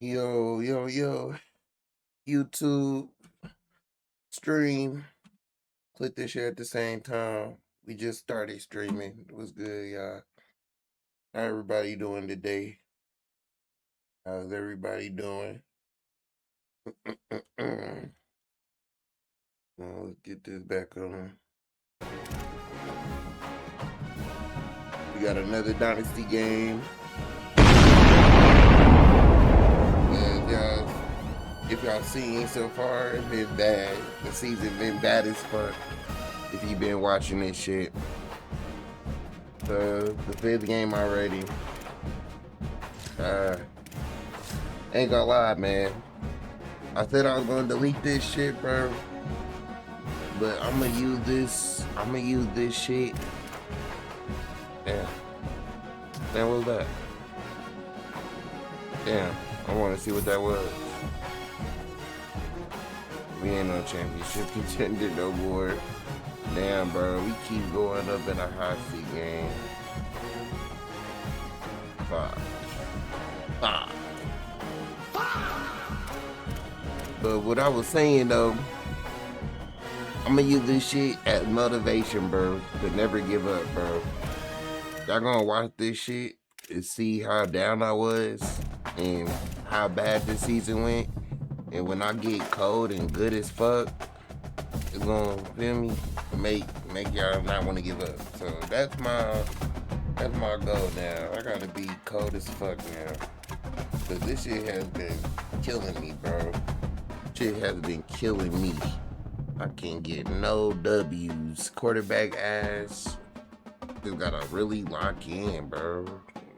Yo, yo, yo, YouTube stream. Click this shit at the same time. We just started streaming. It was good, y'all. How everybody doing today? How's everybody doing? Now let's get this back on. We got another Dynasty game. And y'all, if y'all seen so far, it's been bad. The season been bad as fuck. If you been watching this shit. The fifth game already. Ain't gonna lie, man. I said I was gonna delete this shit, bro. But I'm gonna use this. I'm gonna use this shit. Damn. Damn, what was that? Damn. I wanna see what that was. We ain't no championship contender no more. Damn, bro. We keep going up in a hot seat game. Five. But what I was saying though, I'm gonna use this shit as motivation, bro, to never give up, bro. Y'all gonna watch this shit and see how down I was and how bad this season went. And when I get cold and good as fuck, it's gonna, feel me, make y'all not want to give up. So that's my goal now. I gotta be cold as fuck now. Cause this shit has been killing me, bro. Shit has been killing me. I can't get no W's. Quarterback ass. Just gotta really lock in, bro.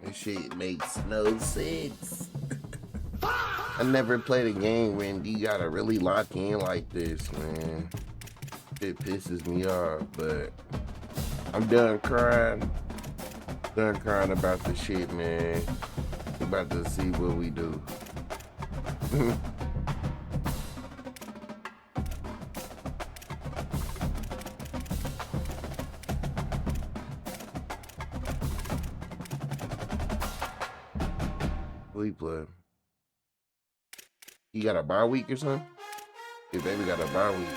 This shit makes no sense. I never played a game when you gotta really lock in like this, man. It pisses me off, but I'm done crying. Done crying about the shit, man. We about to see what we do. We play. You got a bye week or something? Your baby got a bye week.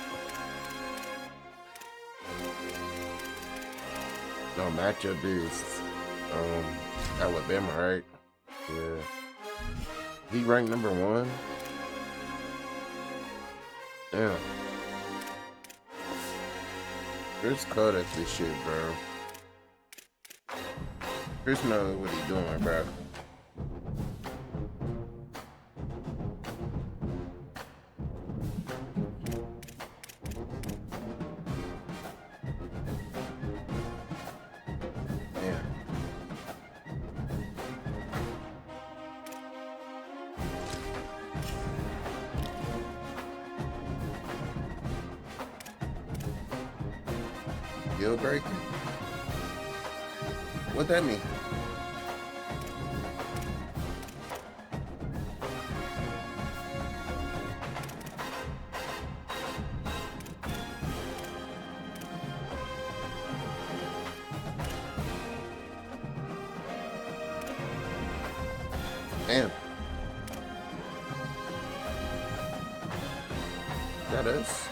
No, matchup is Alabama, right? Yeah. He ranked number 1. Damn. Chris cut at this shit, bro. Chris knows what he's doing, bro. Deal breaker? What that mean? Damn. That us?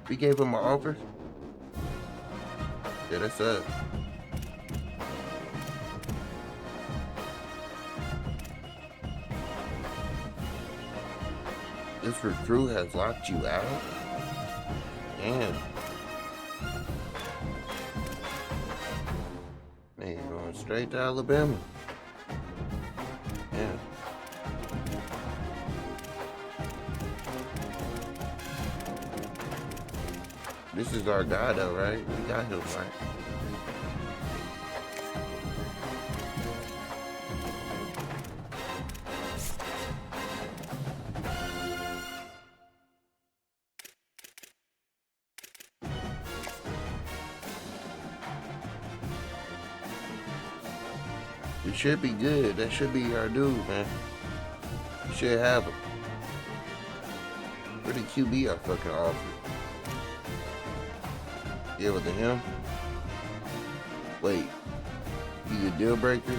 We gave him an offer? Yeah, that's up. This recruit has locked you out? Damn. Man, you're going straight to Alabama. Yeah. This is our guy though, right? We got him, right? We should be good. That should be our dude, man. We should have him. Where the QB I fucking offered? Yeah, with him? Wait, you a deal breaker?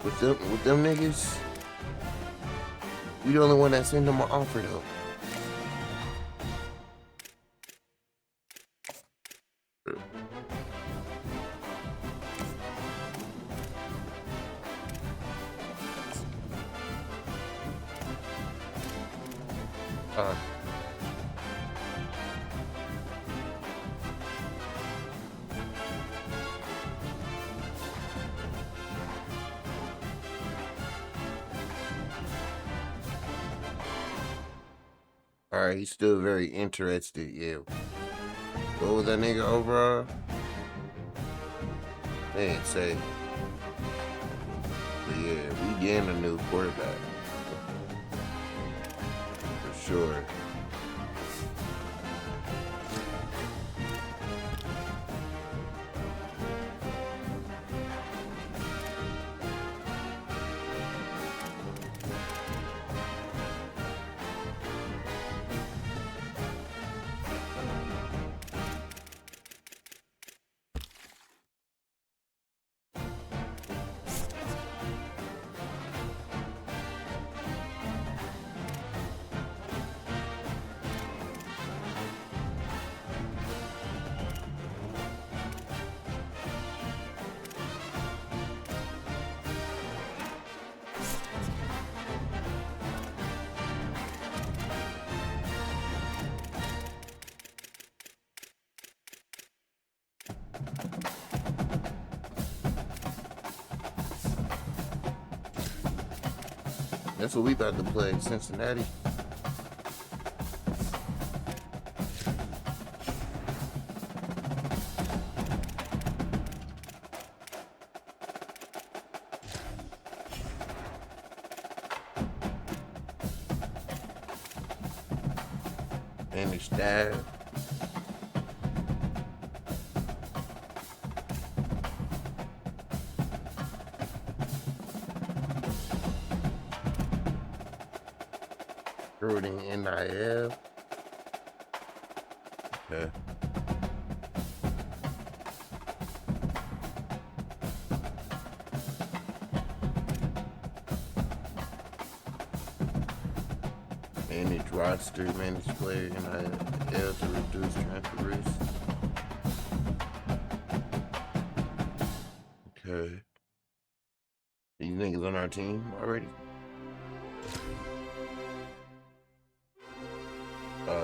With them niggas, we the only one that send them an offer though. Alright, he's still very interested, yeah. What was that nigga overall? They ain't say. But yeah, we getting a new quarterback. For sure. That's what we about to play, Cincinnati. Manage that. Recruiting NIL. Okay. Manage roster, manage player NIL to reduce transfer risk. Okay. These niggas on our team already?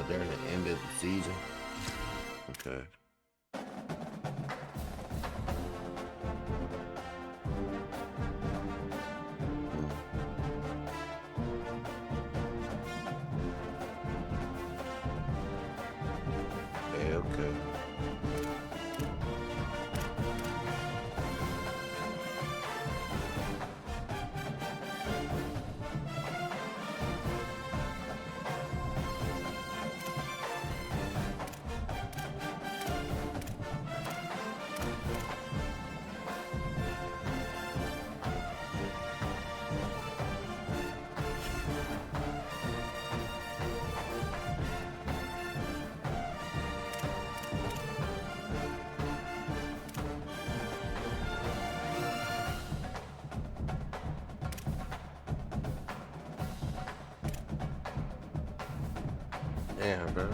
During the end of the season. Okay. Okay. Damn, bro.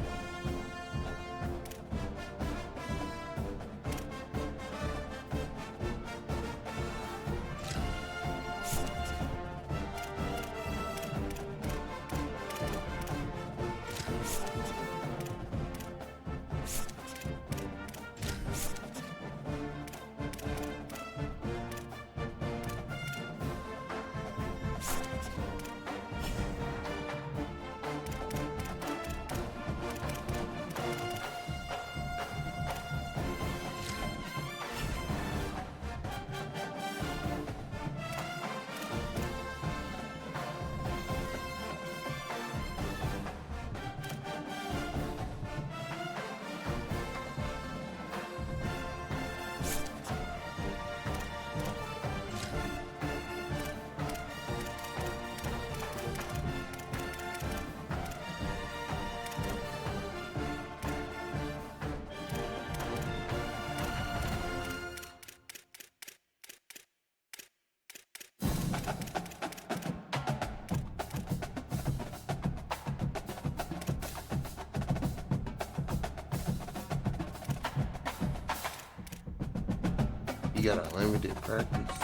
he got a limited practice.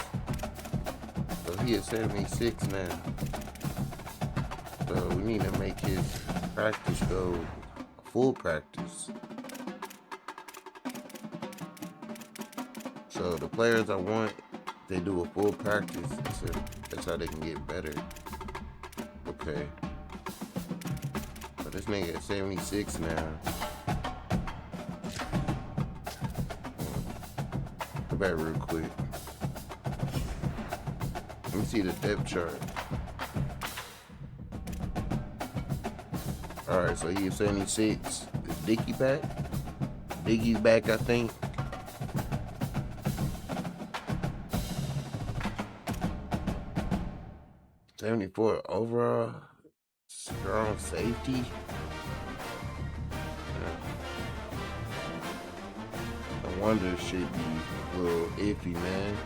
So he is 76 now. So we need to make his practice go full practice. So the players I want, they do a full practice. That's how they can get better. Okay. So this nigga at 76 now. Go back real quick. Let me see the depth chart. Alright, so he is 76. Is Dickey back? Dickey's back, I think. '74 overall. Strong safety. I wonder it should be a little iffy, man.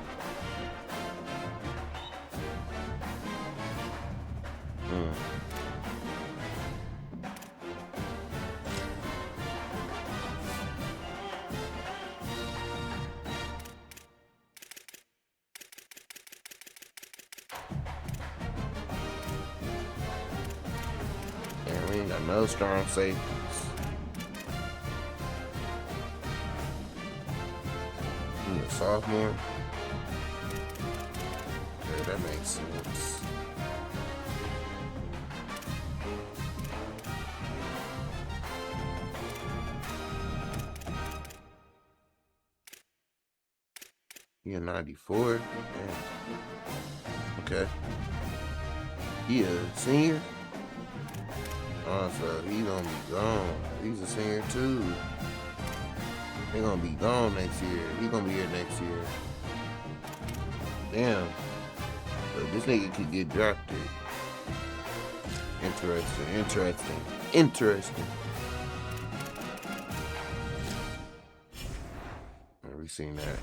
And we ain't got no strong safeties. He's a sophomore. Yeah, that makes sense. He a 94. Damn. Okay. He a senior? Oh, so he's gonna be gone. He's a senior too. They're gonna be gone next year. He's gonna be here next year. Damn. So this nigga could get drafted. Interesting. We seen that.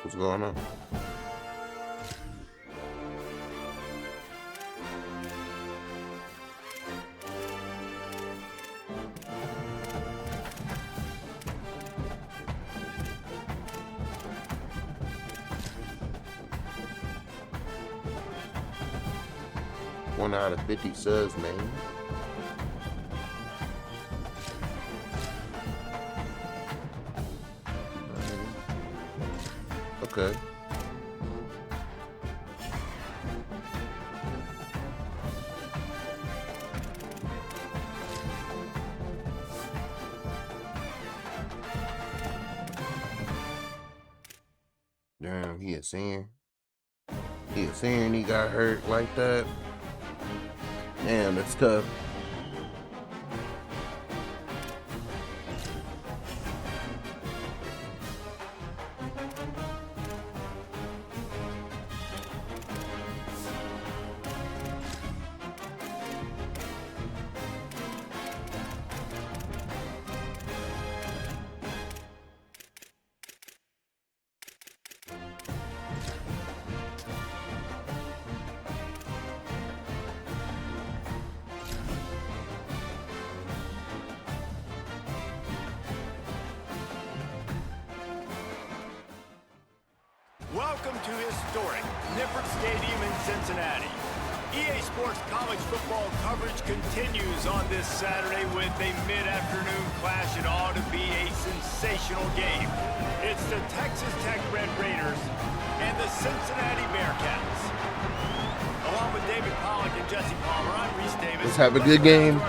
What's going on? One out of 50 subs, man. Okay. Damn, he a senior. He a senior and he got hurt like that. Damn, that's tough. Welcome to historic Nippert Stadium in Cincinnati. EA Sports college football coverage continues on this Saturday with a mid-afternoon clash. It ought to be a sensational game. It's the Texas Tech Red Raiders and the Cincinnati Bearcats. Along with David Pollack and Jesse Palmer, I'm Reese Davis. Let's have a good game.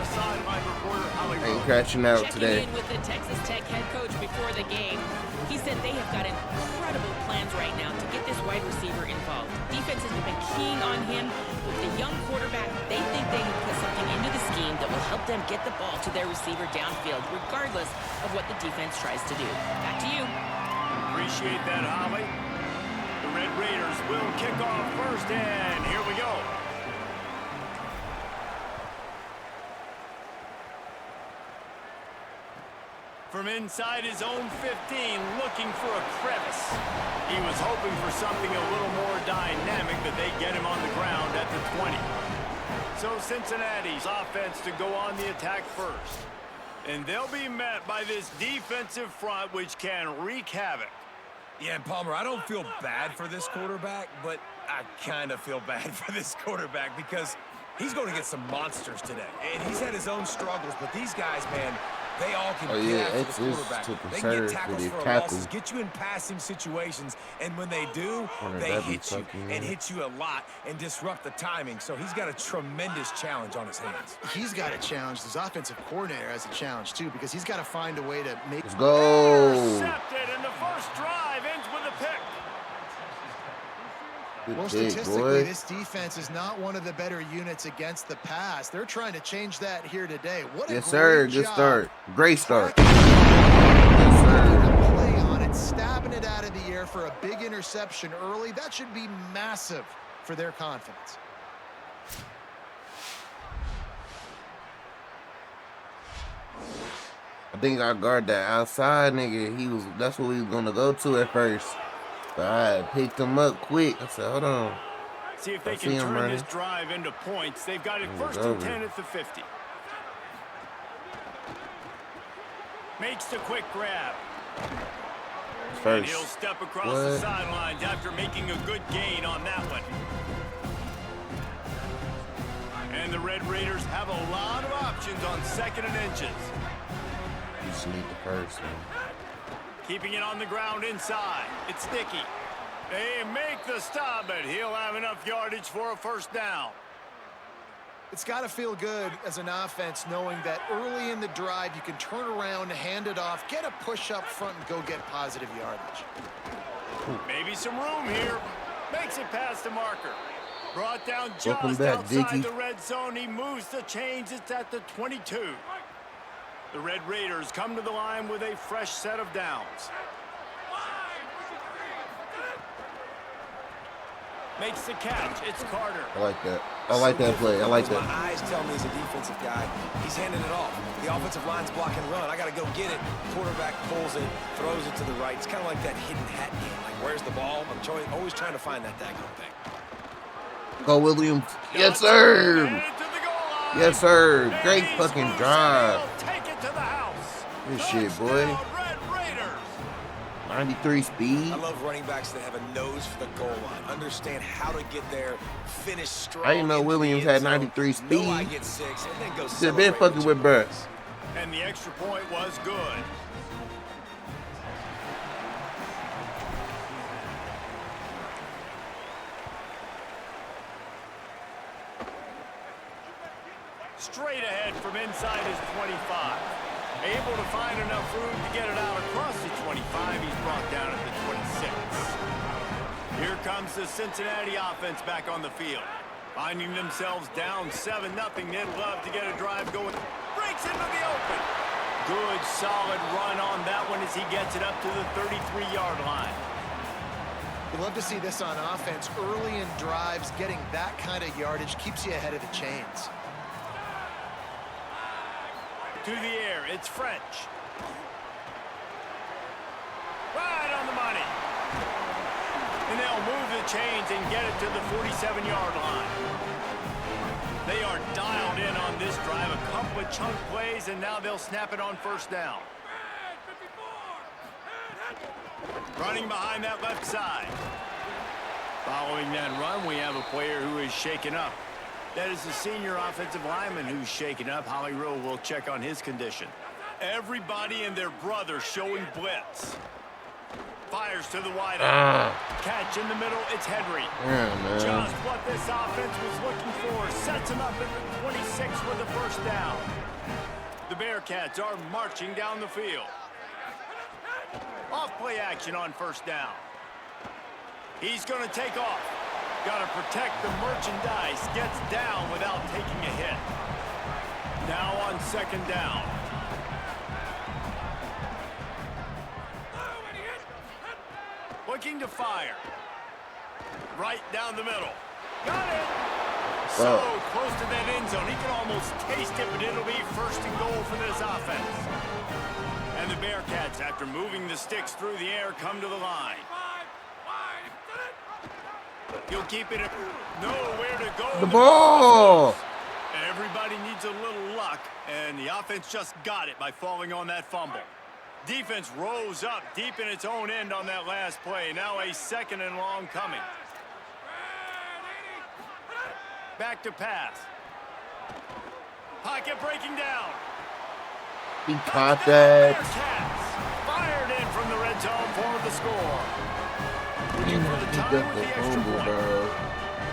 Ain't crashing out today. Checking in with the Texas Tech head coach before the game. He said they have got incredible plans right now to get this wide receiver involved. Defenses have been keying on him. With the young quarterback, they think they can put something into the scheme that will help them get the ball to their receiver downfield, regardless of what the defense tries to do. Back to you. Appreciate that, Holly. The Red Raiders will kick off first, and here we go. From inside his own 15, looking for a crevice. He was hoping for something a little more dynamic, but they get him on the ground at the 20. So Cincinnati's offense to go on the attack first. And they'll be met by this defensive front, which can wreak havoc. Yeah, and Palmer, I don't feel bad for this quarterback, but I kind of feel bad for this quarterback because he's going to get some monsters today. And he's had his own struggles, but these guys, man, they all can get after the quarterback. They can get tackles for losses, get you in passing situations, and when they do, they hit you and hit you a lot and disrupt the timing. So he's got a tremendous challenge on his hands. He's got a challenge. His offensive coordinator has a challenge too because he's got to find a way to make. Let's go. Intercepted, and the first drive ends with a pick. More statistically, this defense is not one of the better units against the pass. They're trying to change that here today. What a yes, sir. Good start. Great start. Yes, sir. Play on it, stabbing it out of the air for a big interception early. That should be massive for their confidence. I think I guard that outside nigga. That's what we was gonna go to at first. But I picked him up quick. I said, hold on. See if they can turn this drive into points. They've got it first and 10 at the 50. Makes the quick grab. First. And he'll step across the sidelines after making a good gain on that one. And the Red Raiders have a lot of options on 2nd and inches. You just need the first one. Keeping it on the ground inside. It's Nicky. They make the stop, but he'll have enough yardage for a first down. It's got to feel good as an offense knowing that early in the drive you can turn around, hand it off, get a push up front, and go get positive yardage. Maybe some room here. Makes it past the marker. Brought down just outside the red zone. He moves the chains. It's at the 22. The Red Raiders come to the line with a fresh set of downs. Makes the catch. It's Carter. I like that. I like that play. I like that. My eyes tell me he's a defensive guy. He's handing it off. The offensive line's block and run. I got to go get it. Quarterback pulls it, throws it to the right. It's kind of like that hidden hat game. Like, where's the ball? I'm always trying to find that daggone thing. Go, Williams. Yes, sir. Yes, sir. Great fucking drive. Good shit, boy. 93 speed. I love running backs that have a nose for the goal line. Understand how to get there, finish strong. I didn't know Williams had 93 speed. No, I get 6, and then go Should have been fucking with bruh. And the extra point was good. Straight ahead from inside his 25. Able to find enough room to get it out across the 25. He's brought down at the 26. Here comes the Cincinnati offense back on the field. Finding themselves down 7-0. They'd love to get a drive going. Breaks into the open. Good, solid run on that one as he gets it up to the 33-yard line. You'd love to see this on offense. Early in drives, getting that kind of yardage keeps you ahead of the chains. To the air, it's French. Right on the money. And they'll move the chains and get it to the 47-yard line. They are dialed in on this drive. A couple of chunk plays, and now they'll snap it on first down. Running behind that left side. Following that run, we have a player who is shaken up. That is the senior offensive lineman who's shaken up. Holly Rowe will check on his condition. Everybody and their brother showing blitz. Fires to the wide out. Catch in the middle. It's Henry. Yeah, Just what this offense was looking for. Sets him up at the 26 with a first down. The Bearcats are marching down the field. Off play action on first down. He's going to take off. Got to protect the merchandise. Gets down without taking a hit. Now on second down. Looking to fire. Right down the middle. Got it. So close to that end zone. He can almost taste it, but it'll be first and goal for this offense. And the Bearcats, after moving the sticks through the air, come to the line. He'll keep it. Nowhere to go. The ball. Everybody needs a little luck, and the offense just got it by falling on that fumble. Defense rose up deep in its own end on that last play. Now a second and long coming. Back to pass. Pocket breaking down. He caught that. Fired in from the red zone for the score. He got the fumble, bro.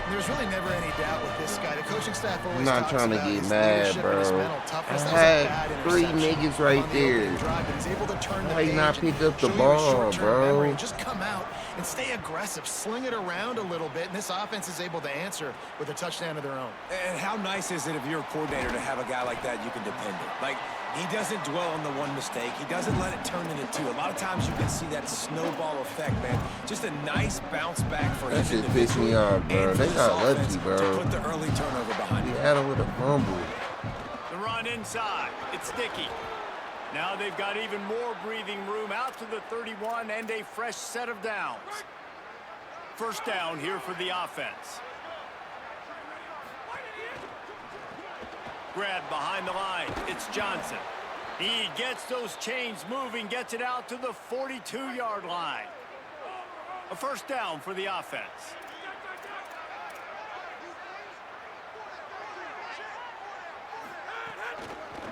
There's really never any doubt with this guy. The coaching staff always I'm not talks trying to about get his mad, leadership and his bro. mental I toughness. That was a bad had 3 interception niggas right on the there. opening drive, but he's able to turn the Why you not page pick up the and show you his ball, short-term bro? memory and just come out and stay aggressive, sling it around a little bit, and this offense is able to answer with a touchdown of their own. And how nice is it if you're a coordinator to have a guy like that you can depend on? Like, he doesn't dwell on the one mistake. He doesn't let it turn into two. A lot of times you can see that snowball effect, man. Just a nice bounce back for That him shit pissed me off, bro. They got lucky, bro. to put the early turnover behind He him. had him with a fumble. The run inside. It's sticky. Now they've got even more breathing room out to the 31 and a fresh set of downs. First down here for the offense. Grab behind the line. It's Johnson. He gets those chains moving, gets it out to the 42-yard line. A first down for the offense.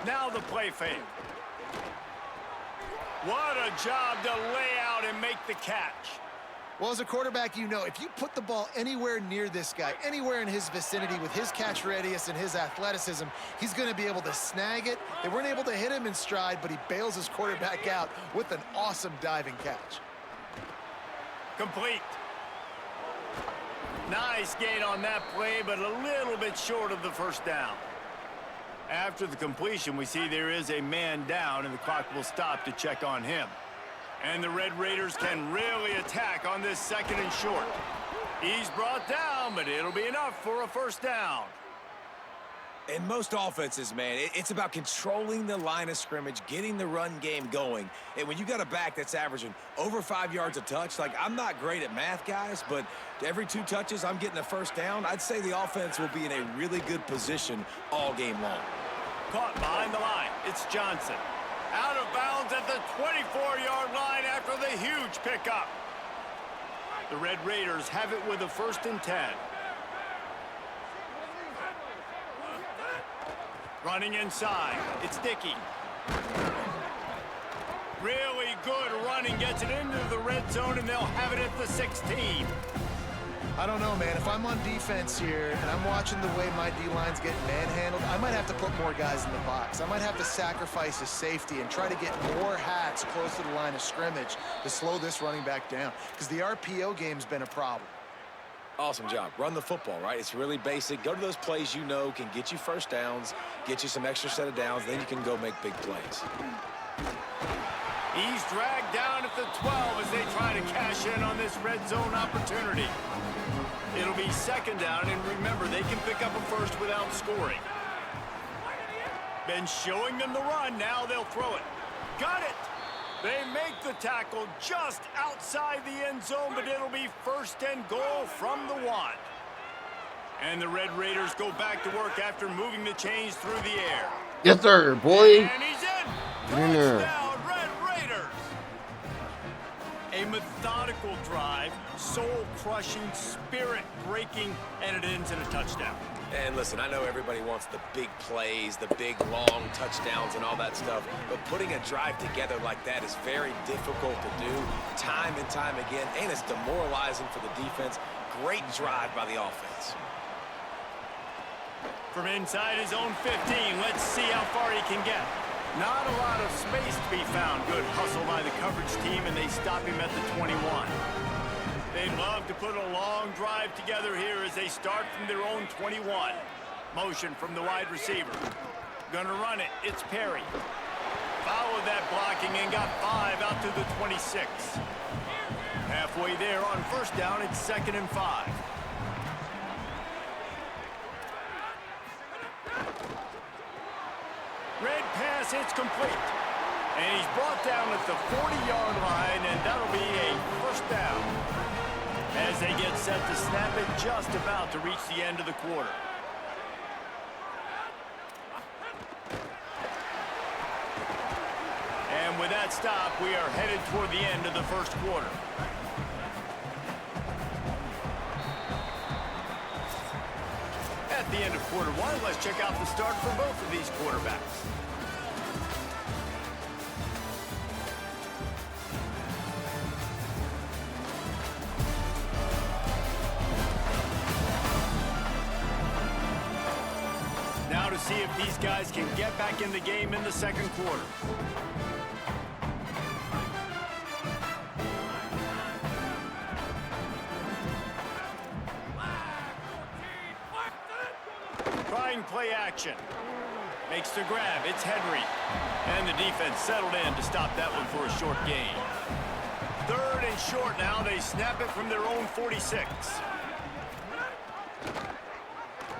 Now the play fake. What a job to lay out and make the catch. Well, as a quarterback, you know, if you put the ball anywhere near this guy, anywhere in his vicinity with his catch radius and his athleticism, he's going to be able to snag it. They weren't able to hit him in stride, but he bails his quarterback out with an awesome diving catch. Complete. Nice gain on that play, but a little bit short of the first down. After the completion, we see there is a man down, and the clock will stop to check on him. And the Red Raiders can really attack on this second and short. He's brought down, but it'll be enough for a first down. In most offenses, man, it's about controlling the line of scrimmage, getting the run game going. And when you got a back that's averaging over 5 yards a touch, like, I'm not great at math, guys, but every 2 touches, I'm getting a first down. I'd say the offense will be in a really good position all game long. Caught behind the line. It's Johnson. Out of bounds at the 24-yard line after the huge pickup. The Red Raiders have it with a 1st and 10. Running inside. It's Dickey. Really good running. Gets it into the red zone, and they'll have it at the 16. I don't know, man. If I'm on defense here and I'm watching the way my D-line's getting manhandled, I might have to put more guys in the box. I might have to sacrifice his safety and try to get more hats close to the line of scrimmage to slow this running back down, because the RPO game's been a problem. Awesome job. Run the football, right? It's really basic. Go to those plays you know can get you first downs, get you some extra set of downs, then you can go make big plays. He's dragged down at the 12 as they try to cash in on this red zone opportunity. It'll be second down, and remember, they can pick up a first without scoring. Been showing them the run. Now they'll throw it. Got it. They make the tackle just outside the end zone, but it'll be 1st and goal from the 1. And the Red Raiders go back to work after moving the chains through the air. Yes, sir, boy. And he's in. Get in there. Touchdown, Red Raiders. A methodical drive, soul-crushing, spirit-breaking, and it ends in a touchdown. And listen, I know everybody wants the big plays, the big, long touchdowns and all that stuff, but putting a drive together like that is very difficult to do time and time again, and it's demoralizing for the defense. Great drive by the offense. From inside his own 15, let's see how far he can get. Not a lot of space to be found. Good hustle by the coverage team, and they stop him at the 21. They'd love to put a long drive together here as they start from their own 21. Motion from the wide receiver. Gonna run it. It's Perry. Followed that blocking and got 5 out to the 26. Halfway there on first down, it's 2nd and 5. Red pass, it's complete. And he's brought down at the 40-yard line, and that'll be a first down. As they get set to snap it, just about to reach the end of the quarter. And with that stop, we are headed toward the end of the first quarter. At the end of quarter one, let's check out the start for both of these quarterbacks. Now to see if these guys can get back in the game in the second quarter. Trying play action. Makes the grab. It's Henry. And the defense settled in to stop that one for a short gain. 3rd and short now. They snap it from their own 46.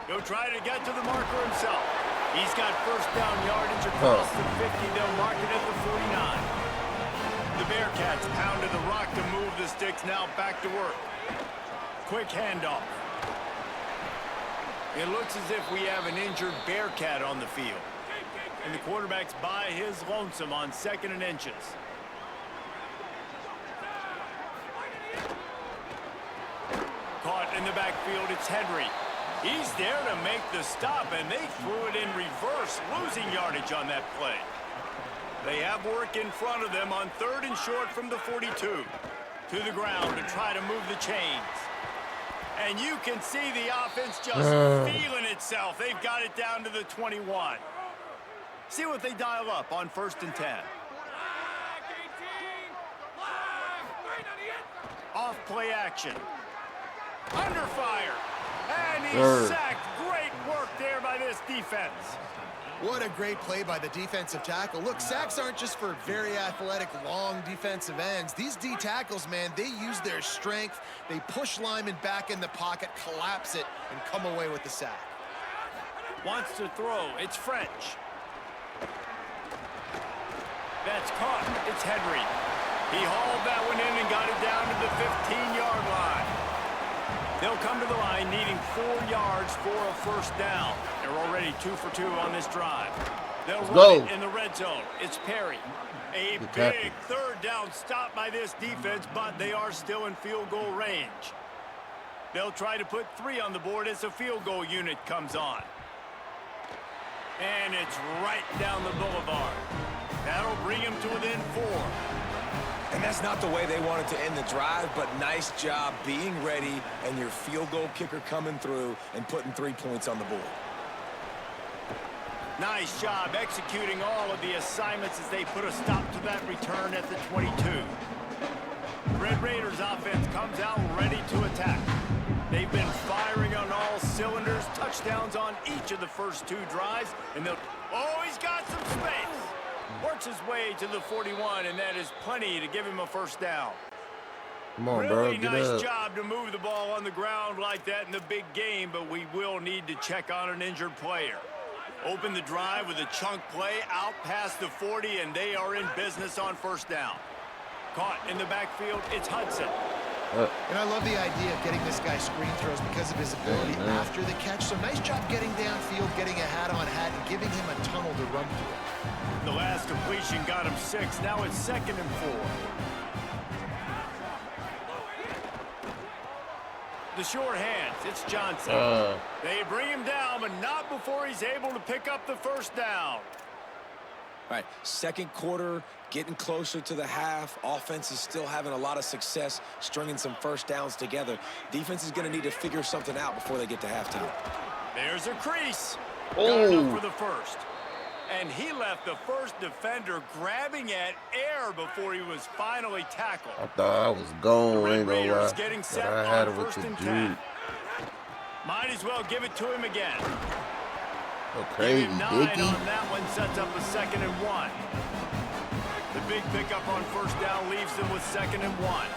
He'll try to get to the marker himself. He's got first down yardage across the 50. They'll mark it at the 49. The Bearcats pounded the rock to move the sticks. Now back to work. Quick handoff. It looks as if we have an injured Bearcat on the field. And the quarterback's by his lonesome on 2nd and inches. Caught in the backfield, it's Henry. He's there to make the stop, and they threw it in reverse, losing yardage on that play. They have work in front of them on 3rd and short from the 42. To the ground to try to move the chains. And you can see the offense just feeling itself. They've got it down to the 21. See what they dial up on 1st and 10. Off play action. Under fire. And he's sacked. Great work there by this defense. What a great play by the defensive tackle. Look, sacks aren't just for very athletic, long defensive ends. These D tackles, man, they use their strength. They push linemen back in the pocket, collapse it, and come away with the sack. Wants to throw. It's French. That's caught. It's Henry. He hauled that one in and got it down to the 15-yard line. They'll come to the line needing 4 yards for a first down. They're already 2 for 2 on this drive. They'll run it in the red zone. It's Perry. A big 3rd down stop by this defense, but they are still in field goal range. They'll try to put 3 on the board as the field goal unit comes on. And it's right down the boulevard. That'll bring him to within 4. And that's not the way they wanted to end the drive, but nice job being ready and your field goal kicker coming through and putting 3 points on the board. Nice job executing all of the assignments as they put a stop to that return at the 22. The Red Raiders offense comes out ready to attack. They've been firing on all cylinders, touchdowns on each of the first 2 drives, and they'll... Oh, he's got some space. Works his way to the 41, and that is plenty to give him a first down. Come on, really bro. nice job to move the ball on the ground like that in the big game, but we will need to check on an injured player. Open the drive with a chunk play out past the 40, and they are in business on first down. Caught in the backfield, it's Hudson. And I love the idea of getting this guy screen throws because of his ability after the catch. So nice job getting downfield, getting a hat-on-hat, and giving him a tunnel to run through. The last completion got him 6. Now it's 2nd and 4. The short hands, it's Johnson. They bring him down, but not before he's able to pick up the first down. All right, second quarter, getting closer to the half. Offense is still having a lot of success stringing some first downs together. Defense is going to need to figure something out before they get to halftime. There's a crease. Got enough for the first. And he left the first defender grabbing at air before he was finally tackled. I thought I was gone, ain't gonna lie. Getting set But I had on it with first the and dude. 10. Might as well give it to him again. Oh, crazy, Give him 9 Dicky. on that one, sets up a 2nd and 1. The big pickup on first down leaves them with 2nd and 1.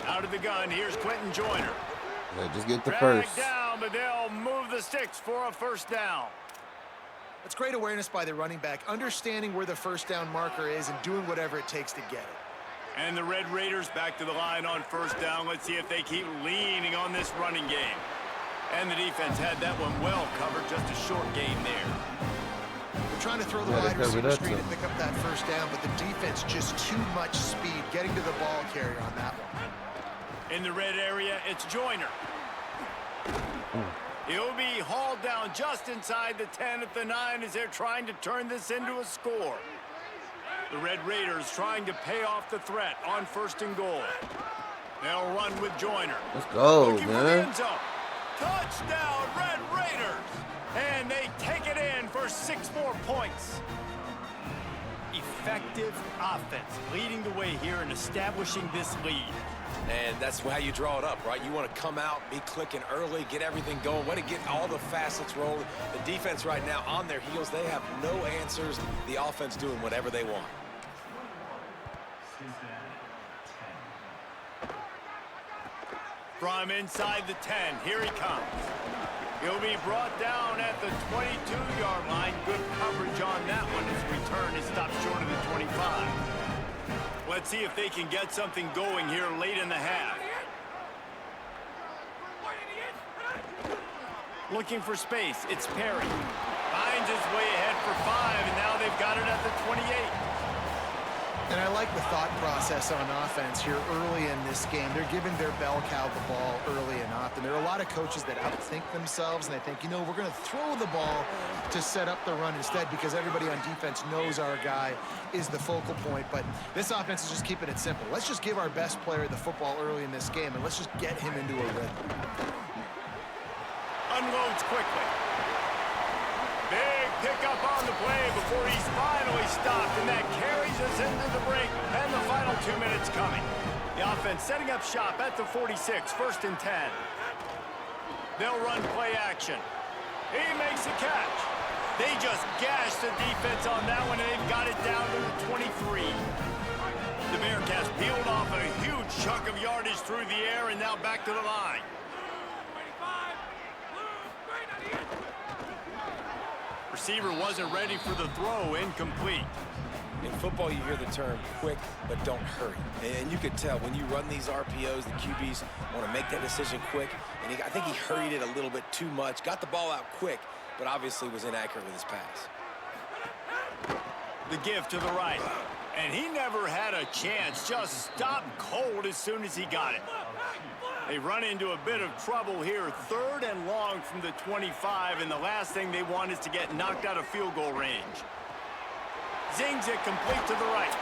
Out of the gun, here's Quentin Joyner. Yeah, just get the Drag first. down, but they'll move the sticks for a first down. It's great awareness by the running back, understanding where the first down marker is and doing whatever it takes to get it. And the Red Raiders back to the line on first down. Let's see if they keep leaning on this running game. And the defense had that one well covered, just a short gain there. They're trying to throw the Yeah, they wide covered receiver that screen too. to pick up that first down, but the defense just too much speed getting to the ball carrier on that one. In the red area, it's Joyner. He'll be hauled down just inside the 10 at the 9 as they're trying to turn this into a score. The Red Raiders trying to pay off the threat on 1st and goal. They'll run with Joyner. Let's go, Looking for the man. end zone. Touchdown, Red Raiders! And they take it in for 6 more points. Effective offense leading the way here and establishing this lead. And that's how you draw it up, right? You want to come out, be clicking early, get everything going, want to get all the facets rolling. The defense right now on their heels, they have no answers. The offense doing whatever they want. From inside the 10, here he comes. He'll be brought down at the 22-yard line. Good coverage on that one. His return is stopped short of the 25. Let's see if they can get something going here late in the half. Looking for space, it's Perry. Finds his way ahead for 5, and now they've got it at the 28. And I like the thought process on offense here early in this game. They're giving their bell cow the ball early and often. There are a lot of coaches that outthink themselves, and they think, you know, we're going to throw the ball to set up the run instead because everybody on defense knows our guy is the focal point. But this offense is just keeping it simple. Let's just give our best player the football early in this game, and let's just get him into a rhythm. Unloads quickly. Big pickup on the play before he's finally stopped, and that carries us into the break, and the final 2 minutes coming. The offense setting up shop at the 46, 1st and 10. They'll run play action. He makes the catch. They just gashed the defense on that one, and they've got it down to the 23. The Bearcats peeled off a huge chunk of yardage through the air, and now back to the line. Receiver wasn't ready for the throw, incomplete. In football, you hear the term quick, but don't hurry. And you could tell when you run these RPOs, the QBs want to make that decision quick. And I think he hurried it a little bit too much, got the ball out quick, but obviously was inaccurate with his pass. The give to the right. And he never had a chance, just stopped cold as soon as he got it. They run into a bit of trouble here, 3rd and long from the 25, and the last thing they want is to get knocked out of field goal range. Zings it complete to the right.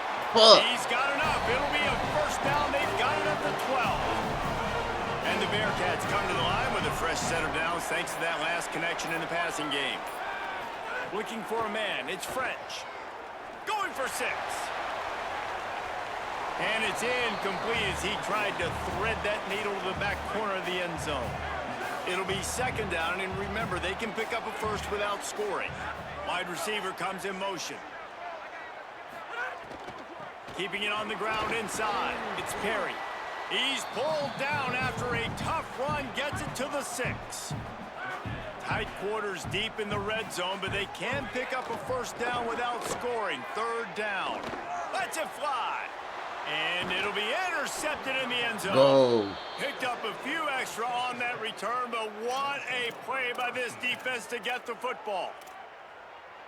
He's got enough. It'll be a first down. They've got it at the 12. And the Bearcats come to the line with a fresh set of downs thanks to that last connection in the passing game. Looking for a man. It's French. Going for 6. And it's incomplete as he tried to thread that needle to the back corner of the end zone. It'll be 2nd down, and remember, they can pick up a first without scoring. Wide receiver comes in motion. Keeping it on the ground inside. It's Perry. He's pulled down after a tough run, gets it to the 6. Tight quarters deep in the red zone, but they can pick up a first down without scoring. 3rd down. Lets it fly. And it'll be intercepted in the end zone. Go. Picked up a few extra on that return, but what a play by this defense to get the football.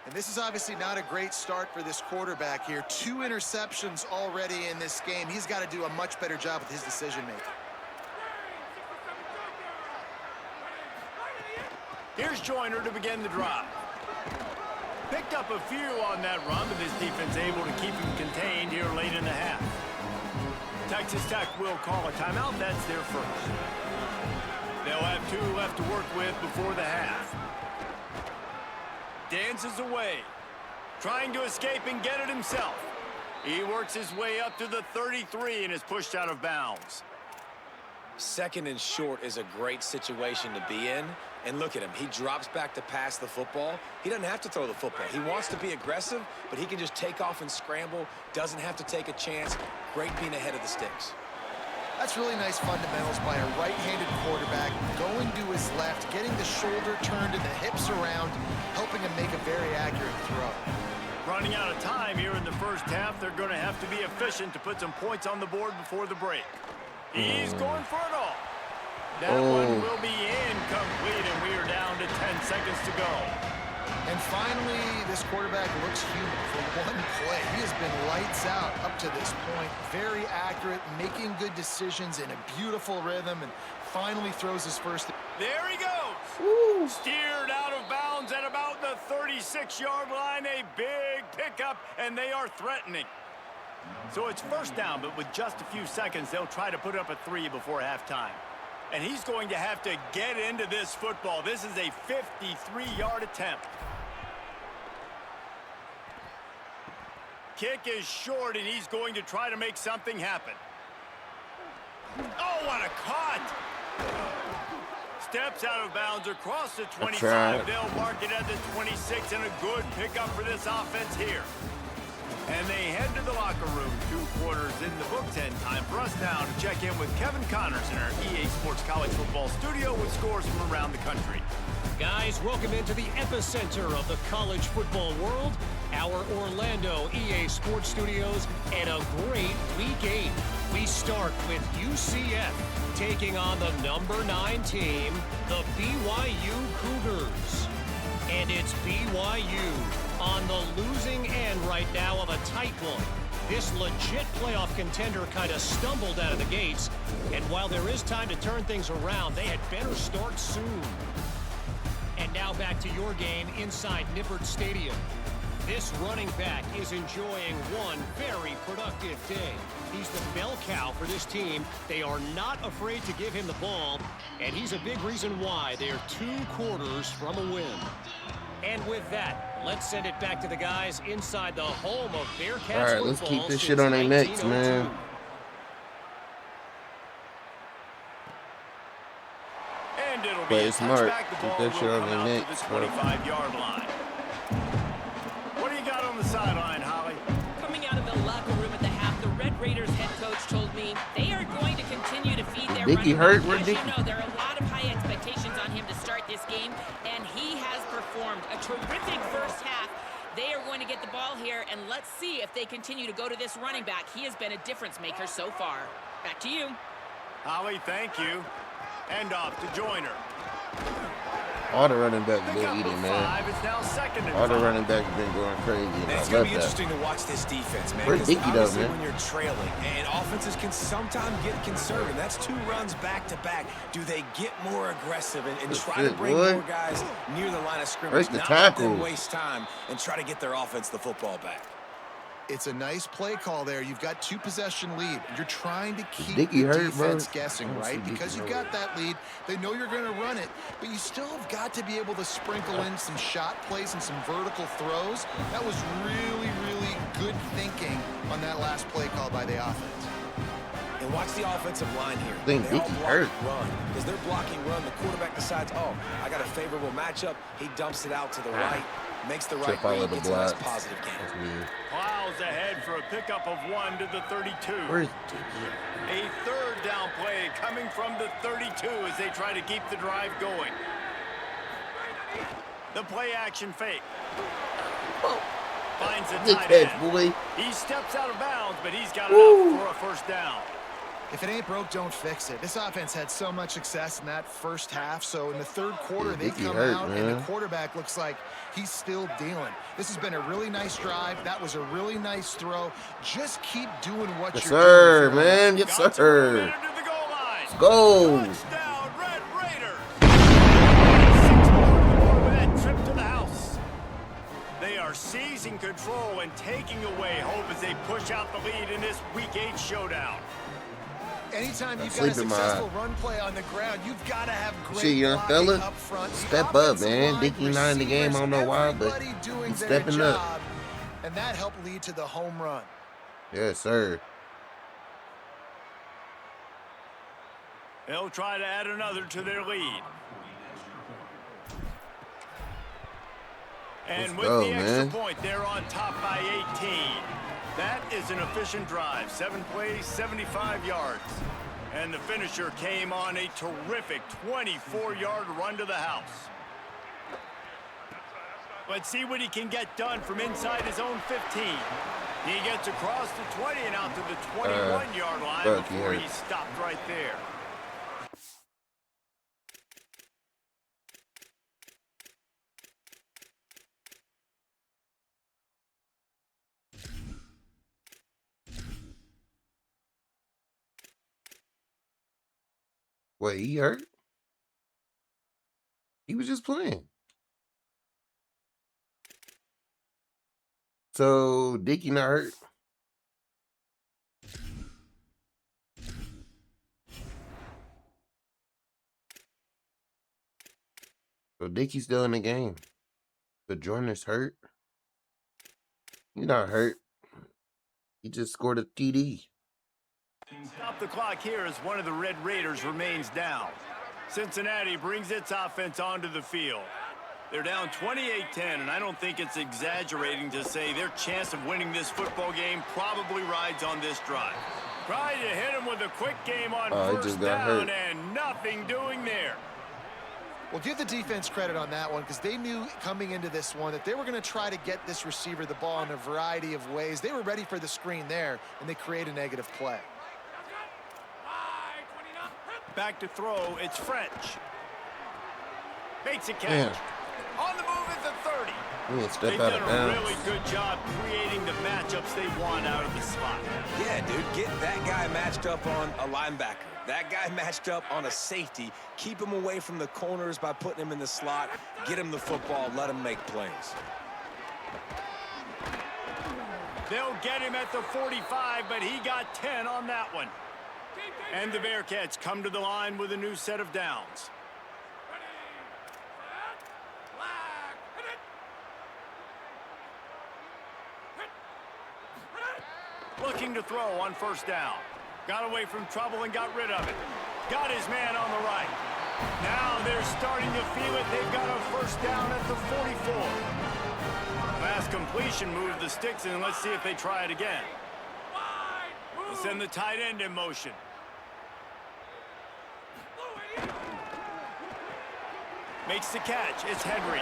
And this is obviously not a great start for this quarterback here. 2 interceptions already in this game. He's got to do a much better job with his decision-making. Here's Joyner to begin the drive. Picked up a few on that run, but this defense able to keep him contained here late in the half. Texas Tech will call a timeout. That's their first. They'll have 2 left to work with before the half. Dances away, trying to escape and get it himself. He works his way up to the 33 and is pushed out of bounds. 2nd and short is a great situation to be in. And look at him. He drops back to pass the football. He doesn't have to throw the football. He wants to be aggressive, but he can just take off and scramble. Doesn't have to take a chance. Great being ahead of the sticks. That's really nice fundamentals by a right-handed quarterback, going to his left, getting the shoulder turned and the hips around, helping him make a very accurate throw. Running out of time here in the first half, they're going to have to be efficient to put some points on the board before the break. He's going for it all. That one will be incomplete, and we are down to 10 seconds to go. And finally, this quarterback looks human for one play. He has been lights out up to this point. Very accurate, making good decisions in a beautiful rhythm, and finally throws his first. There he goes. Steered out of bounds at about the 36-yard line. A big pickup, and they are threatening. So it's first down, but with just a few seconds, they'll try to put up a 3 before halftime. And he's going to have to get into this football. This is a 53-yard attempt. Kick is short, and he's going to try to make something happen. Oh, what a cut! Steps out of bounds across the 25. They'll mark it at the 26, and a good pickup for this offense here. And they head to the locker room. 2 quarters in the books, and time for us now to check in with Kevin Connors in our EA Sports College Football studio with scores from around the country. Guys, welcome into the epicenter of the college football world, our Orlando EA Sports Studios, and a great Week 8. We start with UCF taking on the number 9 team, the BYU Cougars. And it's BYU on the losing end right now of a tight one. This legit playoff contender kind of stumbled out of the gates, and while there is time to turn things around, they had better start soon. And now back to your game inside Nippert Stadium. This running back is enjoying one very productive day. He's the bell cow for this team. They are not afraid to give him the ball, and he's a big reason why they're 2 quarters from a win. And with that, let's send it back to the guys inside the home of Bearcats. All right, let's keep this shit on their necks, man. And it'll Play be a smart. touchback. The Keep ball that will shit on come their out to necks, the bro. 25-yard line. What do you got on the sideline, Holly? Coming out of the locker room at the half, the Red Raiders head coach told me they are going to continue to feed their Dickie running hurt? back. Where As Dickie? you know, there are a lot of high expectations on him to start this game, and he has performed a terrific first half. They are going to get the ball here, and let's see if they continue to go to this running back. He has been a difference maker so far. Back to you. Holly, thank you. End off to Joyner. All the running backs Pick been up eating, a man. 5. It's now 2nd and All the 5. running backs been going crazy, and And it's I going to love be that. interesting to watch this defense, man. Where's 'cause Dickie, though, obviously man? when you're trailing, and offenses can sometimes get conservative. That's 2 runs back-to-back. Do they get more aggressive and That's try to it, bring boy. more guys near the line of scrimmage? Break the Not let them tackles. waste time and try to get their offense the football back. It's a nice play call there. You've got 2-possession lead. You're trying to keep Dickie the hurt, bro. defense guessing, I don't see right? Dickie Because you've hurt. got that lead. They know you're going to run it, but you still have got to be able to sprinkle in some shot plays and some vertical throws. That was really, really good thinking on that last play call by the offense. And watch the offensive line here. I think They're all Dickie blocking hurt. run. Because they're blocking run, the quarterback decides, oh, I got a favorable matchup. He dumps it out to the right, makes the right Trip all read, over the gets a nice blocks. positive gain. That's weird. Plows ahead for a pickup of 1 to the 32. Where's Dickie? A 3rd down play coming from the 32 as they try to keep the drive going. The play action fake. Finds a Good tight catch, end. boy. He steps out of bounds, but he's got enough for a first down. If it ain't broke, don't fix it. This offense had so much success in that first half, so in the third quarter, they come out, and the quarterback looks like he's still dealing. This has been a really nice drive. That was a really nice throw. Just keep doing what you're doing. Man. Yes, sir. Let's go. Touchdown, Red Raiders. 6 more with that trip to the house. They are seizing control and taking away hope as they push out the lead in this Week 8 showdown. Anytime you've got a successful run play on the ground, you've got to have great young fella, up front. step up, man. Dickey not in the game, I don't know why, but he's stepping up. And that helped lead to the home run. Yes, sir. They'll try to add another to their lead. And with the extra point, they're on top by 18. That is an efficient drive. 7 plays, 75 yards. And the finisher came on a terrific 24-yard run to the house. Let's see what he can get done from inside his own 15. He gets across the 20 and out to the 21-yard line before he stopped right there. Wait, he hurt? He was just playing. So, Dickey not hurt? So, Dickey's still in the game. But Jordan's hurt? He's not hurt. He just scored a TD. Stop the clock here as one of the Red Raiders remains down. Cincinnati brings its offense onto the field. They're down 28-10, and I don't think it's exaggerating to say their chance of winning this football game probably rides on this drive. Try to hit him with a quick game on first down, and nothing doing there. Well, give the defense credit on that one because they knew coming into this one that they were going to try to get this receiver the ball in a variety of ways. They were ready for the screen there, and they create a negative play. Back to throw, it's French. Makes a catch. On the move at the 30. They've done a really good job creating the matchups they want out of the slot. Yeah, dude, get that guy matched up on a linebacker. That guy matched up on a safety. Keep him away from the corners by putting him in the slot. Get him the football, let him make plays. They'll get him at the 45, but he got 10 on that one. And the Bearcats come to the line with a new set of downs. Looking to throw on first down. Got away from trouble and got rid of it. Got his man on the right. Now they're starting to feel it. They've got a first down at the 44. Pass completion moved the sticks, and let's see if they try it again. We'll send the tight end in motion. Makes the catch. It's Henry.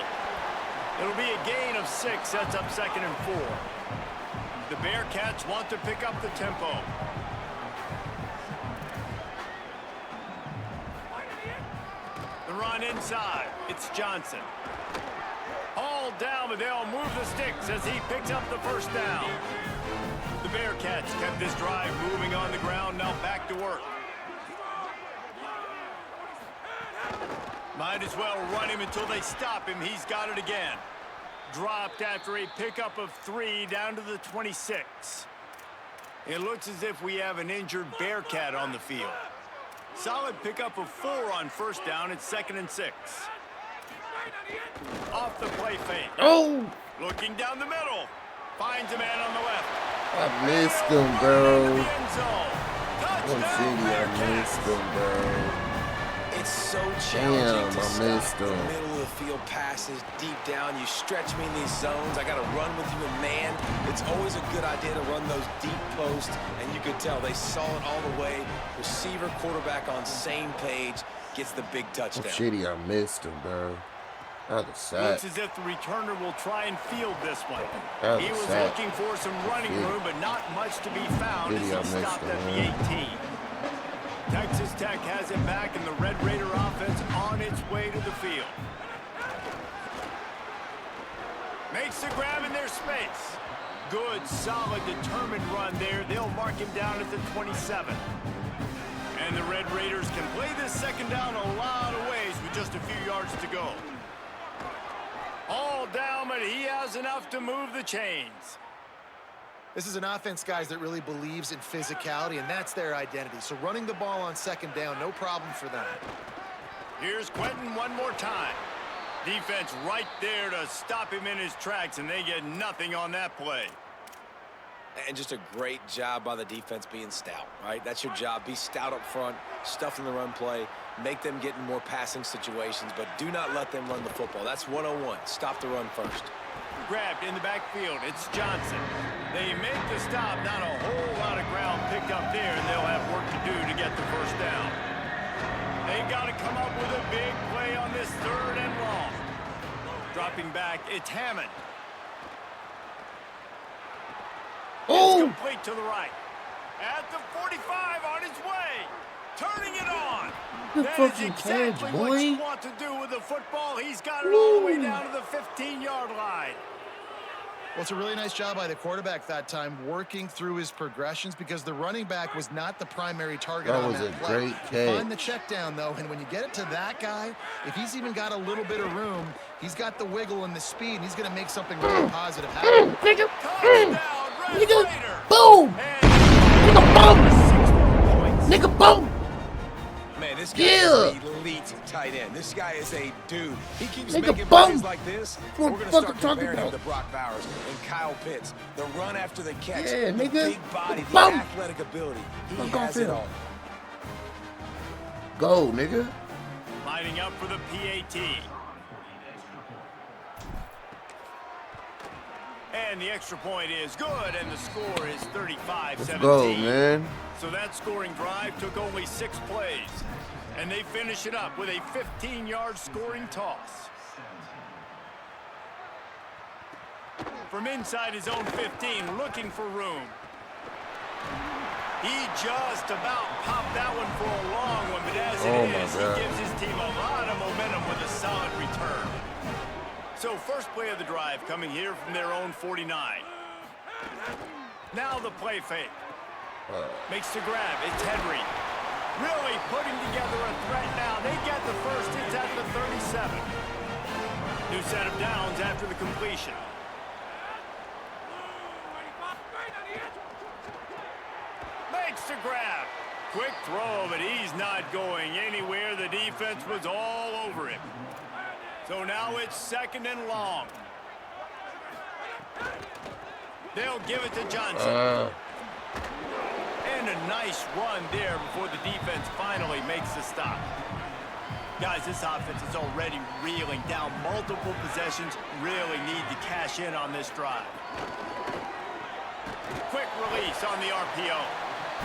It'll be a gain of 6. Sets up 2nd and 4. The Bearcats want to pick up the tempo. The run inside. It's Johnson. All down, but they'll move the sticks as he picks up the first down. The Bearcats kept this drive moving on the ground. Now back to work. Might as well run him until they stop him. He's got it again. Dropped after a pickup of 3 down to the 26. It looks as if we have an injured Bearcat on the field. Solid pickup of 4 on first down. It's 2nd and 6. Off the play fake. Oh! Looking down the middle. Finds a man on the left. I missed him, bro. What city I missed him, bro. It's so challenging to stop missed the him. middle of the field passes deep down. You stretch me in these zones. I got to run with you in man. It's always a good idea to run those deep posts, and you could tell they saw it all the way. Receiver, quarterback on same page, gets the big touchdown. Shitty, I missed him, bro. That was sad. Looks as if the returner will try and field this one. He was looking for some running room, but not much to be found as he stopped at the 18. Tech has it back, and the Red Raider offense on its way to the field. Makes the grab in their space. Good, solid, determined run there. They'll mark him down at the 27. And the Red Raiders can play this second down a lot of ways with just a few yards to go. All down, but he has enough to move the chains. This is an offense, guys, that really believes in physicality, and that's their identity. So running the ball on second down, no problem for them. Here's Quentin one more time. Defense right there to stop him in his tracks, and they get nothing on that play. And just a great job by the defense being stout, right? That's your job. Be stout up front, stuff in the run play, make them get in more passing situations, but do not let them run the football. That's 101. Stop the run first. Grabbed in the backfield. It's Johnson. They make the stop. Not a whole lot of ground picked up there, and they'll have work to do to get the first down. They've got to come up with a big play on this 3rd and long. Dropping back, it's Hammond. Oh! It's complete to the right. At the 45 on his way. Turning it on. Good That is fucking exactly catch, what boy. you want to do with the football. He's got it all the way down to the 15-yard line. Well, it's a really nice job by the quarterback that time, working through his progressions, because the running back was not the primary target That on was that a play. great catch. Find the check down, though, and when you get it to that guy, if he's even got a little bit of room, he's got the wiggle and the speed, and he's going to make something really positive happen. Touchdown, Red Nigga, Raider. boom! And Nigga, boom! 6 more points. Nigga, boom! Man, this guy Yeah. is an elite tight end. This guy is a dude. He keeps Nigga, making bum. plays like this. What We're going the to fuck start you talking comparing him about? to Brock Bowers and Kyle Pitts. The run after the catch, Yeah, the nigga. big body, the Bum. athletic ability. He Fuck has off it him. all. Go, nigga. Lining up for the PAT. And the extra point is good, and the score is 35-17. Let's go, man. So that scoring drive took only 6 plays. And they finish it up with a 15-yard scoring toss. From inside his own 15, looking for room. He just about popped that one for a long one, but as Oh, it my is, God. he gives his team a lot of momentum with a solid return. So first play of the drive coming here from their own 49. Now the play fake. Makes the grab. It's Henry. Really putting together a threat now. They get the first. It's at the 37. New set of downs after the completion. Makes the grab. Quick throw, but he's not going anywhere. The defense was all over him. So now it's 2nd and long. They'll give it to Johnson. And a nice run there before the defense finally makes the stop. Guys, this offense is already reeling down multiple possessions. Really need to cash in on this drive. Quick release on the RPO.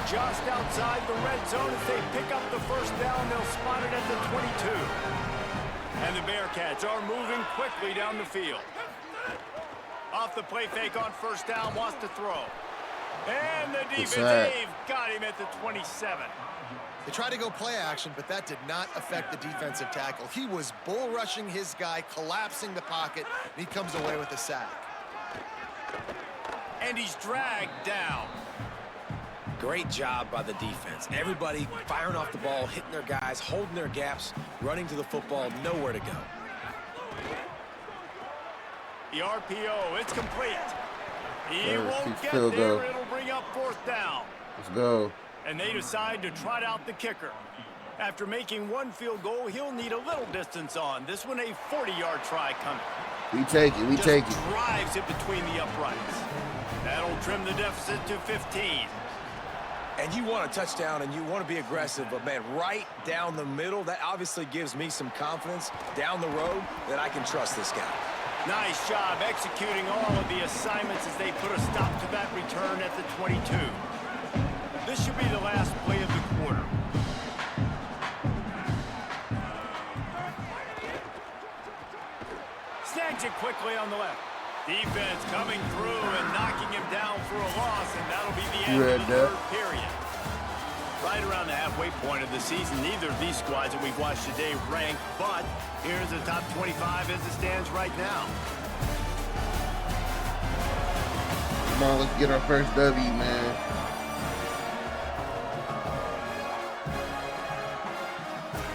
Just outside the red zone as they pick up the first down. They'll spot it at the 22. And the Bearcats are moving quickly down the field. Off the play fake on first down, wants to throw. And the defense, they've got him at the 27. They tried to go play action, but that did not affect the defensive tackle. He was bull rushing his guy, collapsing the pocket, and he comes away with a sack. And he's dragged down. Great job by the defense. Everybody firing off the ball, hitting their guys, holding their gaps, running to the football, nowhere to go. The RPO, it's complete. He Third, won't keep get field there. goal. It'll bring up 4th down. Let's go. And they decide to trot out the kicker. After making one field goal, he'll need a little distance on. This one, a 40-yard try coming. We take it. We Just take it. drives it between the uprights. That'll trim the deficit to 15. And you want a touchdown and you want to be aggressive, but man, right down the middle, that obviously gives me some confidence down the road that I can trust this guy. Nice job executing all of the assignments as they put a stop to that return at the 22. This should be the last play of the quarter. Snags it quickly on the left. Defense coming through and knocking him down for a loss, and that'll be the end of the third period. Right around the halfway point of the season, neither of these squads that we've watched today rank, but here's the top 25 as it stands right now. Come on, let's get our first W, man.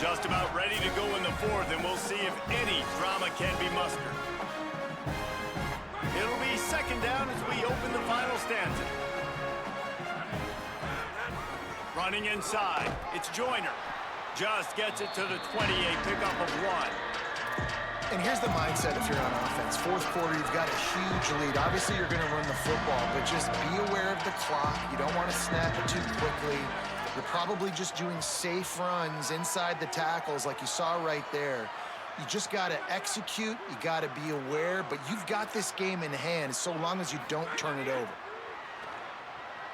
Just about ready to go in the fourth, and we'll see if any drama can be mustered. It'll be second down as we open the final stanza. Running inside, it's Joyner. Just gets it to the 28, pickup of 1. And here's the mindset if you're on offense. Fourth quarter, you've got a huge lead. Obviously, you're going to run the football, but just be aware of the clock. You don't want to snap it too quickly. You're probably just doing safe runs inside the tackles like you saw right there. You just got to execute. You got to be aware, but you've got this game in hand so long as you don't turn it over.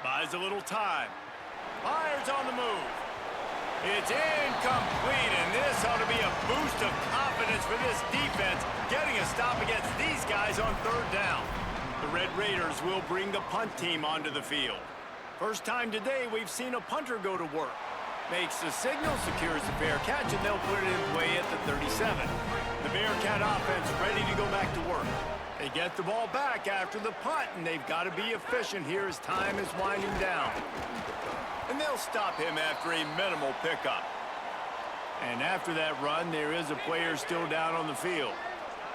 Buys a little time. Fires on the move. It's incomplete, and this ought to be a boost of confidence for this defense, getting a stop against these guys on third down. The Red Raiders will bring the punt team onto the field. First time today we've seen a punter go to work. Makes the signal, secures the Bearcats, and they'll put it in play at the 37. The Bearcat offense ready to go back to work. They get the ball back after the punt, and they've got to be efficient here as time is winding down. And they'll stop him after a minimal pickup. And after that run, there is a player still down on the field.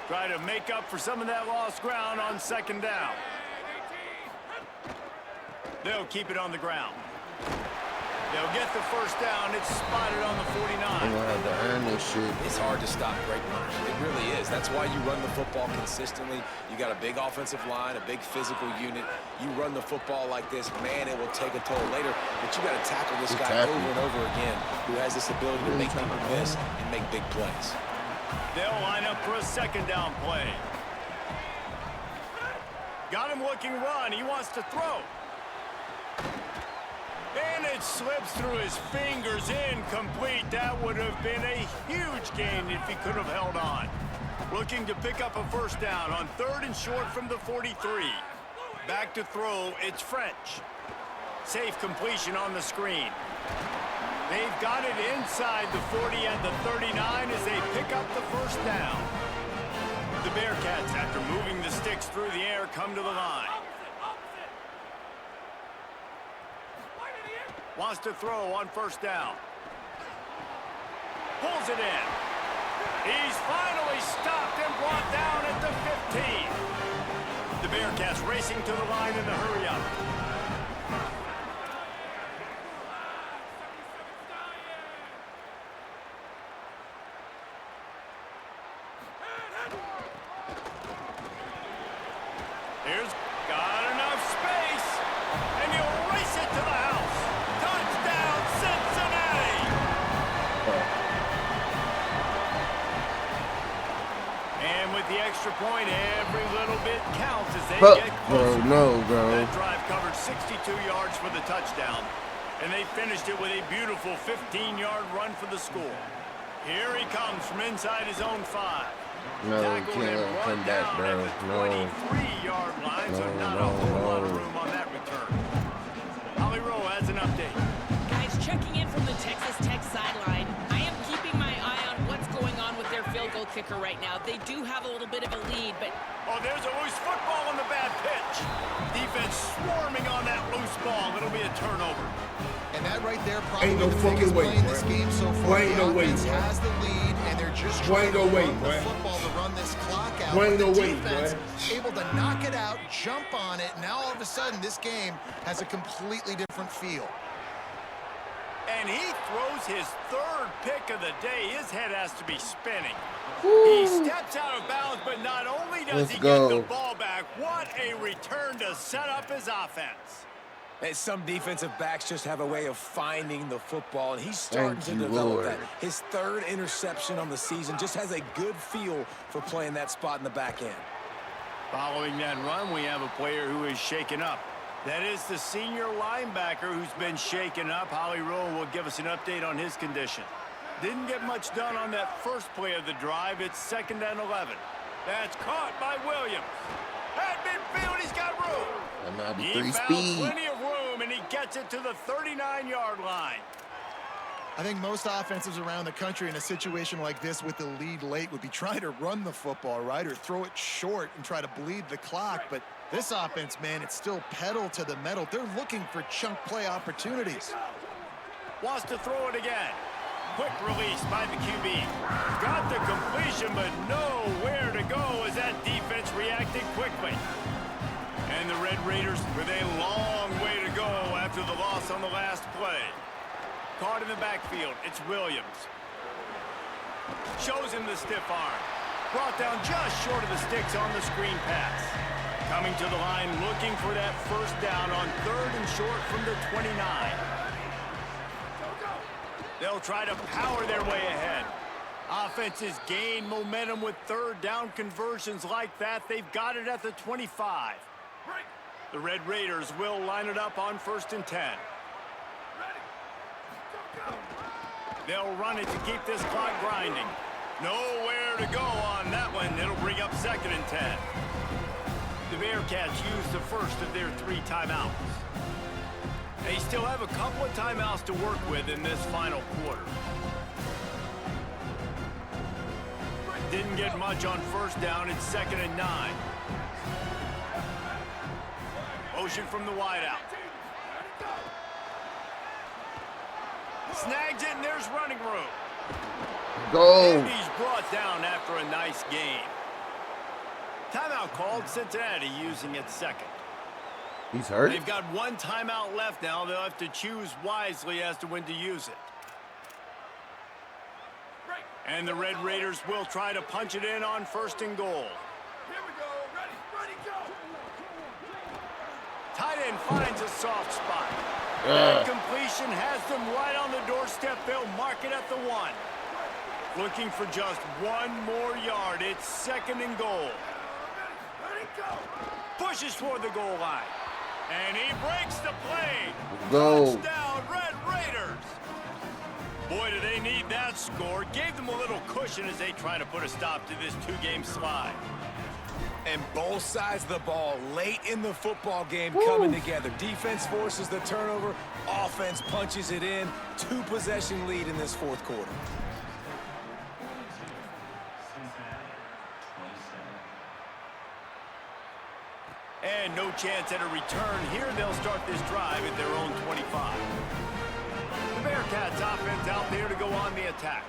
Try to make up for some of that lost ground on second down. They'll keep it on the ground. They'll get the first down. It's spotted on the 49. I'm gonna have to earn this shit. It's hard to stop great runners. It really is. That's why you run the football consistently. You got a big offensive line, a big physical unit. You run the football like this, man, it will take a toll later. But you got to tackle this guy over and over again who has this ability to make people miss and make big plays. They'll line up for a second down play. Got him looking run. He wants to throw. And it slips through his fingers, incomplete. That would have been a huge gain if he could have held on. Looking to pick up a first down on third and short from the 43. Back to throw, it's French. Safe completion on the screen. They've got it inside the 40 and the 39 as they pick up the first down. The Bearcats, after moving the sticks through the air, come to the line. Wants to throw on first down. Pulls it in. He's finally stopped and brought down at the 15. The Bearcats racing to the line in the hurry up. Here's got enough space, and he'll race it to the house. Touchdown, Cincinnati! And with the extra point, every little bit counts as they get closer. Bro. That drive covered 62 yards for the touchdown, and they finished it with a beautiful 15-yard run for the score. Here he comes from inside his own 5. No, Tackled can't and brought come back, down bro. at the 23-yard line, so not a whole lot of room on that return. Holly Rowe has an update. Guys, checking in from the Texas Tech sideline. I am keeping my eye on what's going on with their field goal kicker right now. They do have a little bit of a lead, but... Oh, there's a loose football on the bad pitch. Defense swarming on that loose ball. It'll be a turnover. And that right there probably Ain't no the fucking biggest way, play in this bro. game so far. Ain't The no way, offense bro. has the lead, and they're just Ain't trying no to way, run the bro. football to run this clock out. Ain't But no the way, defense bro. able to knock it out, jump on it. Now all of a sudden, this game has a completely different feel. And he throws his third pick of the day. His head has to be spinning. He steps out of bounds, but not only does Let's he go. get the ball back, what a return to set up his offense. And some defensive backs just have a way of finding the football, and he's starting Thank to you, develop Lord. that. His third interception on the season, just has a good feel for playing that spot in the back end. Following that run, we have a player who is shaken up. That is the senior linebacker who's been shaken up. Holly Rowe will give us an update on his condition. Didn't get much done on that first play of the drive. It's 2nd and 11. That's caught by Williams. At midfield, he's got room. That might be He 3 found speed. plenty of room, and he gets it to the 39-yard line. I think most offenses around the country in a situation like this with the lead late would be trying to run the football, right, or throw it short and try to bleed the clock. But this offense, man, it's still pedal to the metal. They're looking for chunk play opportunities. Wants to throw it again. Quick release by the QB. Got the completion, but nowhere to go as that defense reacted quickly. And the Red Raiders with a long way to go after the loss on the last play. Caught in the backfield, it's Williams. Shows him the stiff arm. Brought down just short of the sticks on the screen pass. Coming to the line, looking for that first down on 3rd and short from the 29. They'll try to power their way ahead. Offenses gain momentum with 3rd down conversions like that. They've got it at the 25. The Red Raiders will line it up on 1st and 10. They'll run it to keep this clock grinding. Nowhere to go on that one. It'll bring up 2nd and 10. The Bearcats use the first of their 3 timeouts. They still have a couple of timeouts to work with in this final quarter. Didn't get much on 1st down. It's 2nd and 9. Motion from the wideout. Snags it, and there's running room. Go. And he's brought down after a nice gain. Timeout called. Cincinnati using it 2nd. He's hurt. They've got 1 timeout left now. They'll have to choose wisely as to when to use it. And the Red Raiders will try to punch it in on 1st and goal. Here we go. Ready, go. Tight end finds a soft spot. That completion has them right on the doorstep. They'll mark it at the 1. Looking for just 1 more yard. It's 2nd and goal. Ready, go. Pushes toward the goal line. And he breaks the play. Go. Touchdown, Red Raiders. Boy, do they need that score. Gave them a little cushion as they try to put a stop to this 2-game slide. And both sides of the ball late in the football game coming together. Defense forces the turnover. Offense punches it in. 2-possession lead in this 4th quarter. And no chance at a return. Here they'll start this drive at their own 25. The Bearcats offense out there to go on the attack.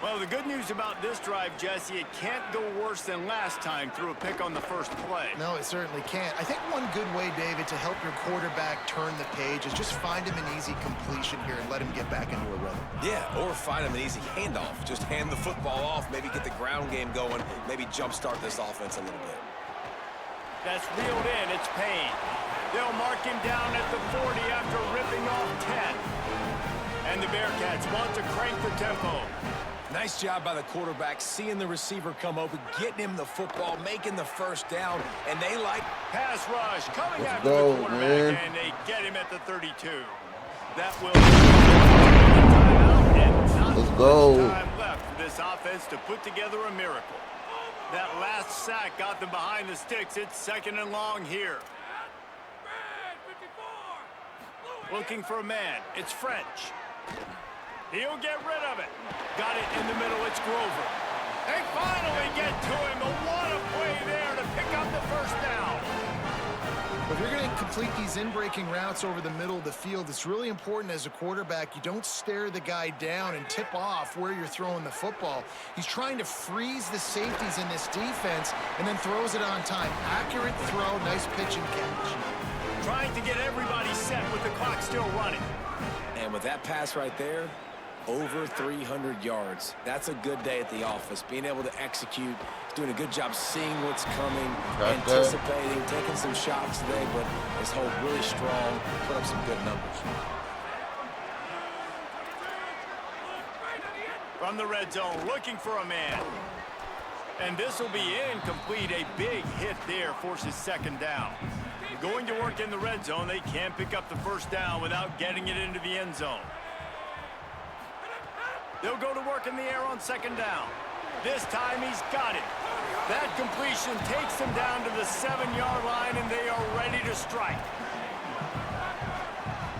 Well, the good news about this drive, Jesse, it can't go worse than last time through a pick on the first play. No, it certainly can't. I think one good way, David, to help your quarterback turn the page is just find him an easy completion here and let him get back into a rhythm. Yeah, or find him an easy handoff. Just hand the football off, maybe get the ground game going, maybe jumpstart this offense a little bit. That's reeled in. It's Payne. They'll mark him down at the 40 after ripping off 10. And the Bearcats want to crank the tempo. Nice job by the quarterback, seeing the receiver come open, getting him the football, making the first down, and they like... Pass rush coming after go, the quarterback, man. and they get him at the 32. That will... Let's go. Time left for this offense to put together a miracle. That last sack got them behind the sticks. It's 2nd and long here. Looking for a man. It's French. He'll get rid of it. Got it in the middle. It's Grover. They finally get to him. But what a play there to pick up the first down. If you're going to complete these in-breaking routes over the middle of the field, it's really important as a quarterback you don't stare the guy down and tip off where you're throwing the football. He's trying to freeze the safeties in this defense and then throws it on time. Accurate throw, nice pitch and catch. Trying to get everybody set with the clock still running. And with that pass right there, over 300 yards. That's a good day at the office. Being able to execute, doing a good job seeing what's coming, anticipating, taking some shots today, but his hold really strong, put up some good numbers. From the red zone, looking for a man. And this will be incomplete. A big hit there forces 2nd down. Going to work in the red zone, they can't pick up the first down without getting it into the end zone. They'll go to work in the air on 2nd down. This time he's got it. That completion takes them down to the 7-yard line, and they are ready to strike.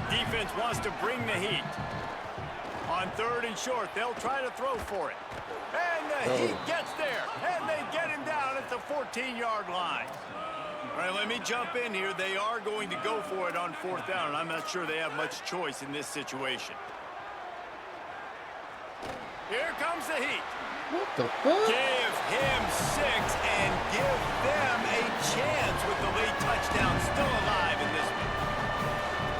Defense wants to bring the heat. On 3rd and short, they'll try to throw for it. And the Heat gets there, and they get him down at the 14-yard line. All right, let me jump in here. They are going to go for it on 4th down, and I'm not sure they have much choice in this situation. Here comes the Heat. What the fuck? Give him 6 and give them a chance with the late touchdown still alive in this one.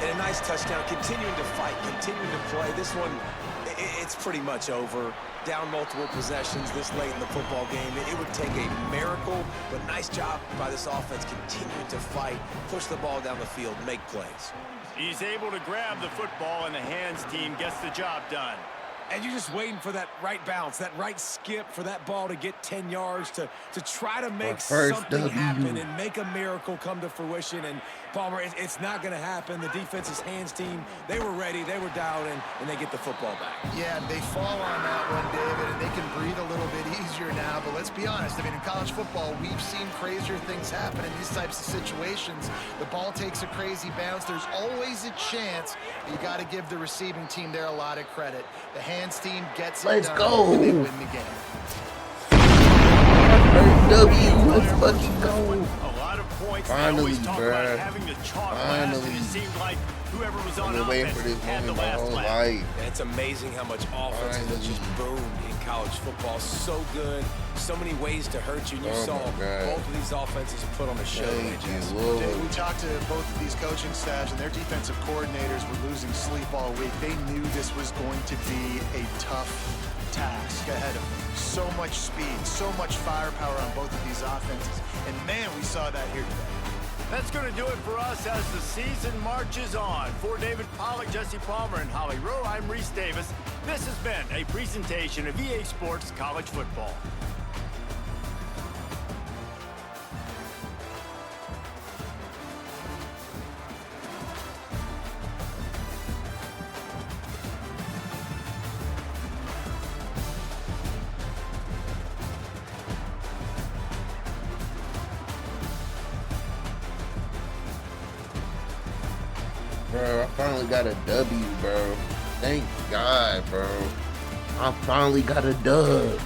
And a nice touchdown, continuing to fight, continuing to play. This one, it's pretty much over. Down multiple possessions this late in the football game. It would take a miracle, but nice job by this offense continuing to fight, push the ball down the field, make plays. He's able to grab the football, and the hands team gets the job done. And you're just waiting for that right bounce, that right skip for that ball to get 10 yards to try to make something happen and make a miracle come to fruition. And, Palmer, it's not going to happen. The defense's hands team, they were ready, they were dialed in, and they get the football back. Yeah, they fall on that one, David, and they can breathe a little bit easier now. But let's be honest, I mean, in college football, we've seen crazier things happen in these types of situations. The ball takes a crazy bounce. There's always a chance. You got to give the receiving team there a lot of credit. The hands team gets it Let's done, go. and they win the game. W, let's fucking go. A lot of points. Finally, they always talk bruh. about having the chalk last, and it seemed like whoever was on I've been waiting offense for this had the moment my last whole laugh. life. And it's amazing how much offense has just boomed in college football. So good, so many ways to hurt you. And you Oh saw my God. both of these offenses put on a show. Thank today, Jess. you, Lord. Dude, we talked to both of these coaching staffs, and their defensive coordinators were losing sleep all week. They knew this was going to be a tough task ahead of them. So much speed, so much firepower on both of these offenses. And man, we saw that here today. That's going to do it for us as the season marches on. For David Pollack, Jesse Palmer, and Holly Rowe, I'm Reese Davis. This has been a presentation of EA Sports College Football. Bro, I finally got a W, bro. Thank God, bro. I finally got a dub.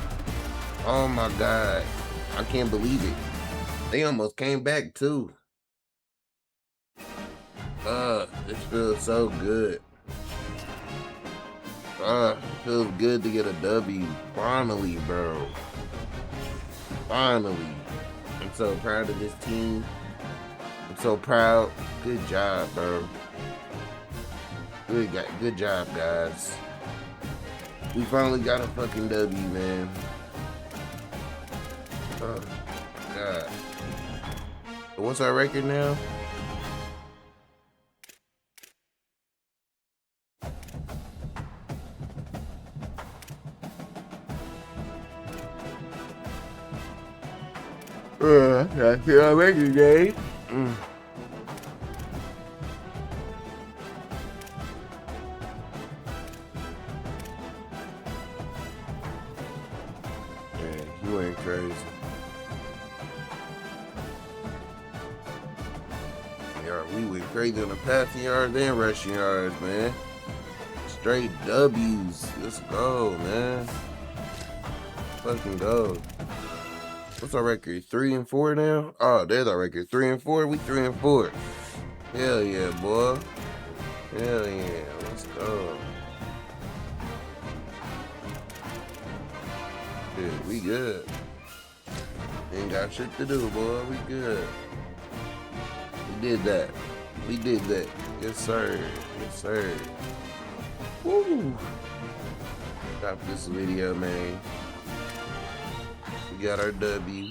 Oh my God. I can't believe it. They almost came back too. This feels so good. It feels good to get a W. Finally, bro. Finally. I'm so proud of this team. I'm so proud. Good job, bro. Good job, guys. We finally got a fucking W, man. Oh, God. What's our record now? That's our record, Dave. You ain't crazy. Yeah, we went crazy on the passing yards and rushing yards, man. Straight W's. Let's go, man. Fucking go. What's our record? 3-4 now? Oh, there's our record. 3-4. We 3-4. Hell yeah, boy. Hell yeah. Let's go. Dude, we good. Ain't got shit to do, boy. We good. We did that. We did that. Yes, sir. Yes, sir. Woo. Stop this video, man. We got our W.